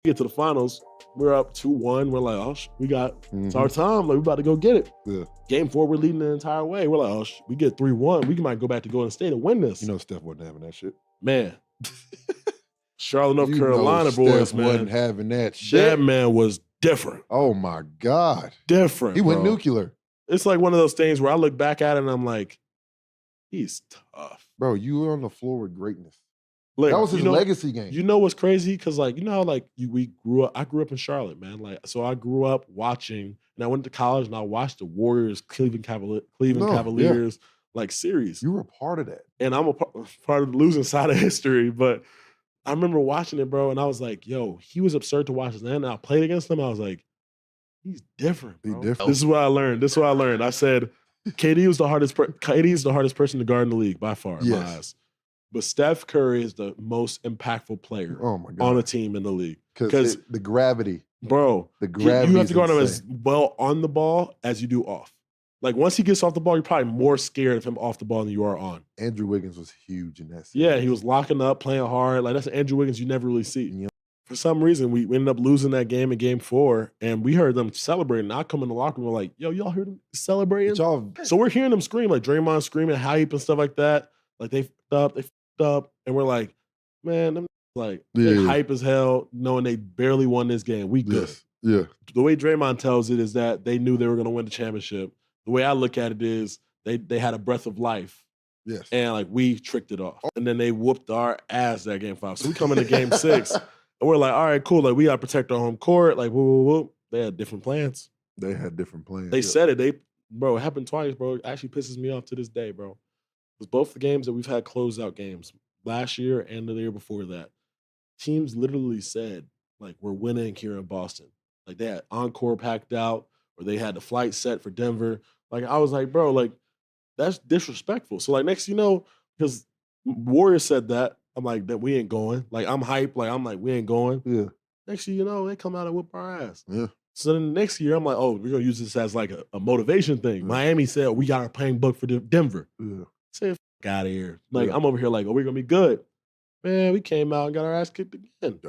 get to the finals, we're up 2-1. We're like, oh, we got, it's our time. Like, we're about to go get it. Yeah. Game 4, we're leading the entire way. We're like, oh, we get 3-1. We might go back to Golden State and win this. You know Steph wasn't having that shit. Man. Charlotte, North You Carolina know boys, Steph man. wasn't having that shit. That man was different. Oh, my God. Different, He went bro. nuclear. It's like one of those things where I look back at it and I'm like, he's tough. Bro, you were on the floor with greatness. Like, that was his legacy game. You know what's crazy? Because, like, you know how, like, I grew up in Charlotte, man. Like, so I grew up watching, and I went to college and I watched the Warriors, Cleveland Cavaliers, like, series. You were a part of that. And I'm a part of the losing side of history, but I remember watching it, bro, and I was like, yo, he was absurd to watch. And I played against him. I was like, he's different, bro. This is what I learned. I said, KD is the hardest person to guard in the league by far, in my eyes. But Steph Curry is the most impactful player on a team in the league. Because the gravity. Bro, the gravity. You have to guard him as well on the ball as you do off. Like, once he gets off the ball, you're probably more scared of him off the ball than you are on. Andrew Wiggins was huge in that series. Yeah, he was locking up, playing hard. Like, that's Andrew Wiggins you never really see. Yeah. For some reason, we ended up losing that game in game 4, and we heard them celebrating. I come in the locker room, we're like, yo, y'all heard them celebrating? So we're hearing them scream, like Draymond screaming, hype and stuff like that. Like, they fucked up, and we're like, man, them like, they hype as hell, knowing they barely won this game. We good. Yeah. The way Draymond tells it is that they knew they were going to win the championship. The way I look at it is they had a breath of life. Yes. And, like, we tricked it off. And then they whooped our ass that game 5. So we come into game 6, and we're like, all right, cool. Like, we got to protect our home court. Like, whoop. They had different plans. They had different plans. They said it. Bro, it happened twice, bro. It actually pisses me off to this day, bro. It was both the games that we've had closeout games last year and the year before that. Teams literally said, like, we're winning here in Boston. Like, they had Encore packed out, or they had the flight set for Denver. Like, I was like, bro, like, that's disrespectful. So, like, next you know, because Warriors said that, I'm like, that we ain't going. Like, I'm hyped. Like, I'm like, we ain't going. Yeah. Next year, you know, they come out and whip our ass. Yeah. So then the next year, I'm like, oh, we're going to use this as, like, a motivation thing. Miami said, we got our playing book for Denver. Yeah. Say, out of here. Like, I'm over here like, oh, we're going to be good. Man, we came out and got our ass kicked again.